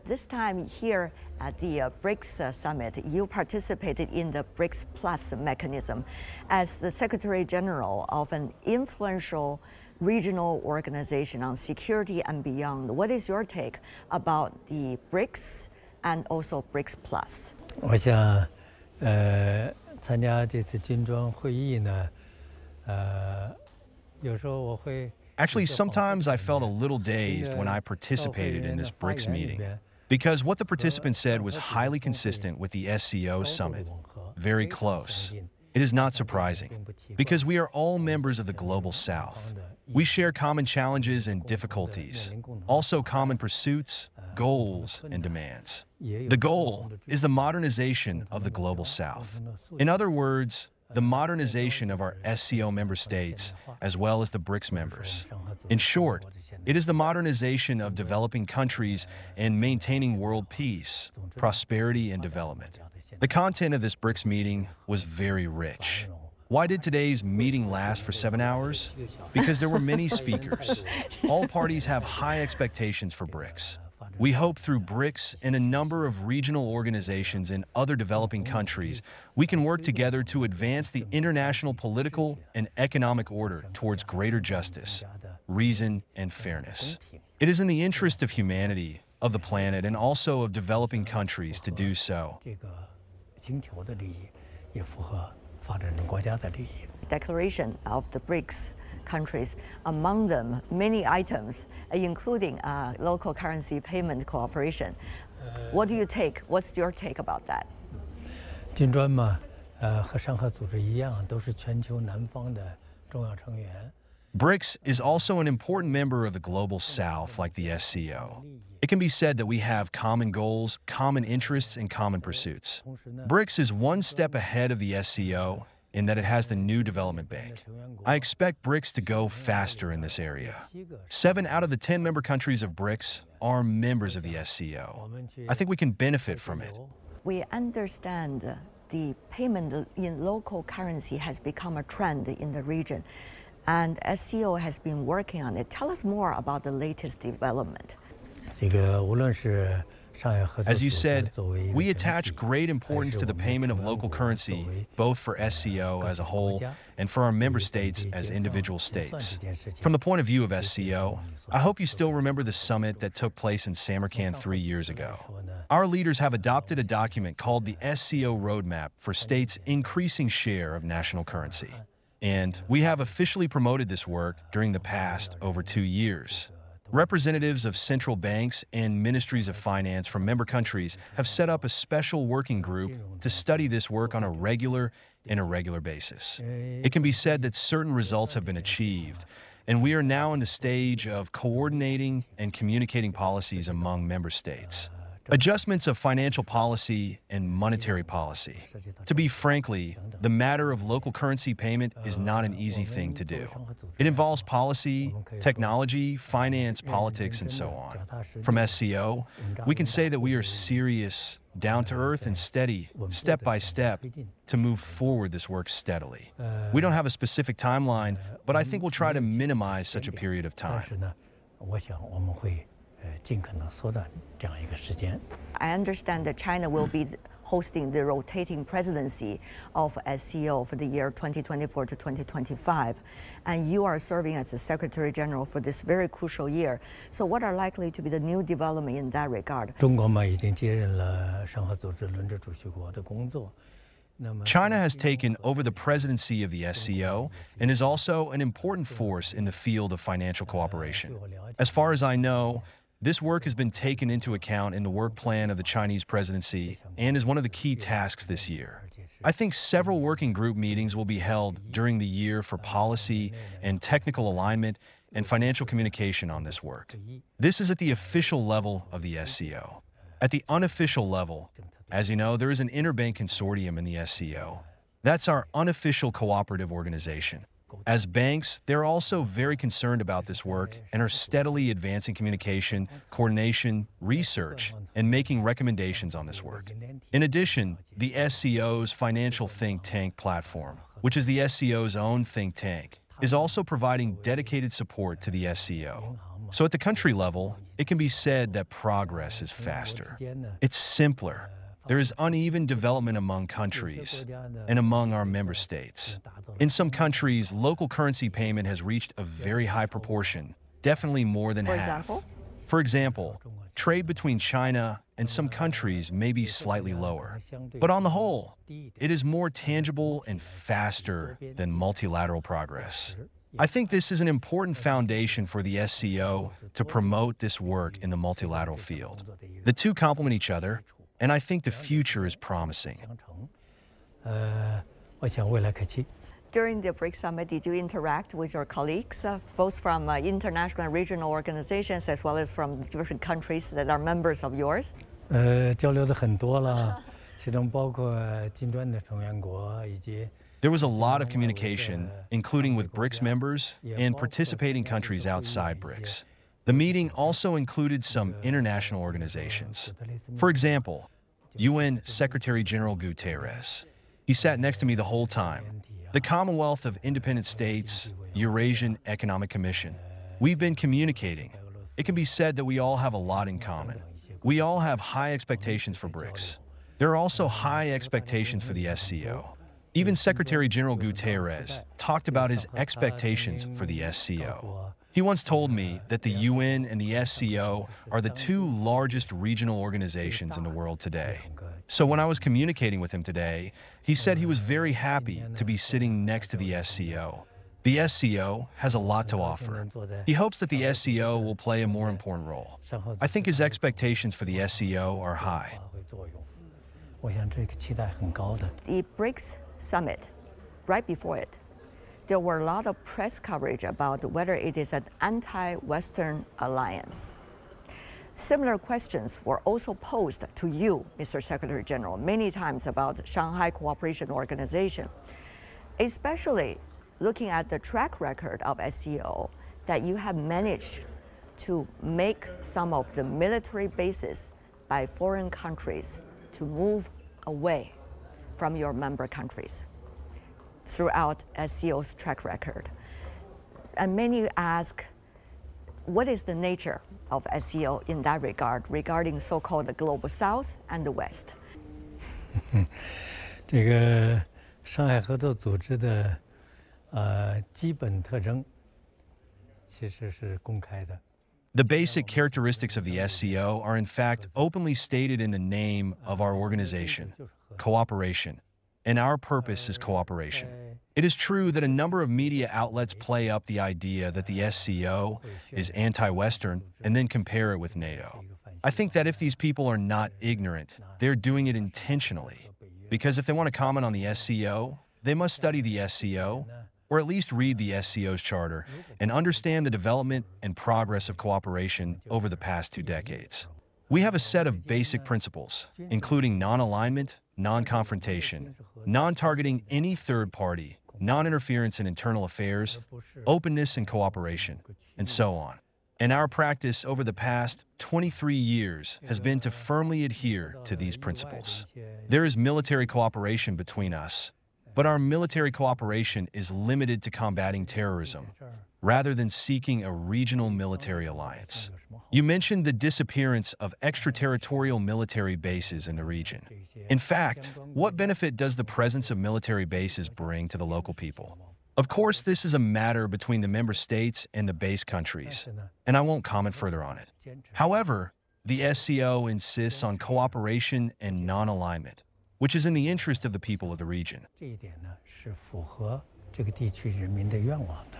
This time here at the BRICS Summit, you participated in the BRICS Plus mechanism as the Secretary General of an influential regional organization on security and beyond. What is your take about the BRICS and also BRICS Plus? 我想，参加这次金砖会议呢，有时候我会。 Actually, sometimes I felt a little dazed when I participated in this BRICS meeting, because what the participants said was highly consistent with the SCO summit. Very close. It is not surprising, because we are all members of the Global South. We share common challenges and difficulties, also common pursuits, goals, and demands. The goal is the modernization of the Global South. In other words, the modernization of our SCO member states, as well as the BRICS members. In short, it is the modernization of developing countries and maintaining world peace, prosperity, and development. The content of this BRICS meeting was very rich. Why did today's meeting last for 7 hours? Because there were many speakers. All parties have high expectations for BRICS. We hope through BRICS and a number of regional organizations in other developing countries, we can work together to advance the international political and economic order towards greater justice, reason, and fairness. It is in the interest of humanity, of the planet, and also of developing countries to do so. Declaration of the BRICS countries, among them many items, including local currency payment cooperation. What do you take? What's your take about that? 金砖嘛，和上合组织一样，都是全球南方的重要成员。 BRICS is also an important member of the Global South, like the SCO. It can be said that we have common goals, common interests, and common pursuits. BRICS is one step ahead of the SCO in that it has the new development bank. I expect BRICS to go faster in this area. 7 out of the 10 member countries of BRICS are members of the SCO. I think we can benefit from it. We understand the payment in local currency has become a trend in the region, and SCO has been working on it. Tell us more about the latest development. As you said, we attach great importance to the payment of local currency, both for SCO as a whole and for our member states as individual states. From the point of view of SCO, I hope you still remember the summit that took place in Samarkand 3 years ago. Our leaders have adopted a document called the SCO Roadmap for states' increasing share of national currency. And we have officially promoted this work during the past over 2 years. Representatives of central banks and ministries of finance from member countries have set up a special working group to study this work on a regular and irregular basis. It can be said that certain results have been achieved, and we are now in the stage of coordinating and communicating policies among member states. Adjustments of financial policy and monetary policy. To be frankly, the matter of local currency payment is not an easy thing to do. It involves policy, technology, finance, politics, and so on. From SCO, we can say that we are serious, down to earth, and steady, step by step, to move forward this work steadily. We don't have a specific timeline, but I think we'll try to minimize such a period of time. I understand that China will be hosting the rotating presidency of SCO for the year 2024 to 2025, and you are serving as the Secretary General for this very crucial year. So what are likely to be the new development in that regard? China has taken over the presidency of the SCO and is also an important force in the field of financial cooperation. As far as I know, this work has been taken into account in the work plan of the Chinese presidency and is one of the key tasks this year. I think several working group meetings will be held during the year for policy and technical alignment and financial communication on this work. This is at the official level of the SCO. At the unofficial level, as you know, there is an interbank consortium in the SCO. That's our unofficial cooperative organization. As banks, they're also very concerned about this work and are steadily advancing communication, coordination, research, and making recommendations on this work. In addition, the SCO's financial think tank platform, which is the SCO's own think tank, is also providing dedicated support to the SCO. So at the country level, it can be said that progress is faster. It's simpler. There is uneven development among countries and among our member states. In some countries, local currency payment has reached a very high proportion, definitely more than half. For example, trade between China and some countries may be slightly lower. But on the whole, it is more tangible and faster than multilateral progress. I think this is an important foundation for the SCO to promote this work in the multilateral field. The two complement each other, and I think the future is promising. During the BRICS Summit, did you interact with your colleagues, both from international and regional organizations, as well as from different countries that are members of yours? 交流的很多了，其中包括金砖的成员国以及。 There was a lot of communication, including with BRICS members and participating countries outside BRICS. The meeting also included some international organizations. For example, UN Secretary General Guterres. He sat next to me the whole time. The Commonwealth of Independent States, Eurasian Economic Commission. We've been communicating. It can be said that we all have a lot in common. We all have high expectations for BRICS. There are also high expectations for the SCO. Even Secretary General Guterres talked about his expectations for the SCO. He once told me that the UN and the SCO are the two largest regional organizations in the world today. So when I was communicating with him today, he said he was very happy to be sitting next to the SCO. The SCO has a lot to offer. He hopes that the SCO will play a more important role. I think his expectations for the SCO are high. The BRICS Summit, right before it, there were a lot of press coverage about whether it is an anti-Western alliance. Similar questions were also posed to you, Mr. Secretary General, many times about Shanghai Cooperation Organization, especially looking at the track record of SCO, that you have managed to make some of the military bases by foreign countries to move away from your member countries throughout SCO's track record. And many ask, what is the nature of SCO in that regard, regarding so-called the Global South and the West? 这个上海合作组织的基本特征其实是公开的。 The basic characteristics of the SCO are in fact openly stated in the name of our organization, cooperation, and our purpose is cooperation. It is true that a number of media outlets play up the idea that the SCO is anti-Western and then compare it with NATO. I think that if these people are not ignorant, they're doing it intentionally. Because if they want to comment on the SCO, they must study the SCO, or at least read the SCO's charter and understand the development and progress of cooperation over the past 2 decades. We have a set of basic principles, including non-alignment, non-confrontation, non-targeting any third party, non-interference in internal affairs, openness and cooperation, and so on. And our practice over the past 23 years has been to firmly adhere to these principles. There is military cooperation between us, but our military cooperation is limited to combating terrorism, rather than seeking a regional military alliance. You mentioned the disappearance of extraterritorial military bases in the region. In fact, what benefit does the presence of military bases bring to the local people? Of course, this is a matter between the member states and the base countries, and I won't comment further on it. However, the SCO insists on cooperation and non-alignment, which is in the interest of the people of the region. 这一点呢，是符合这个地区人民的愿望的。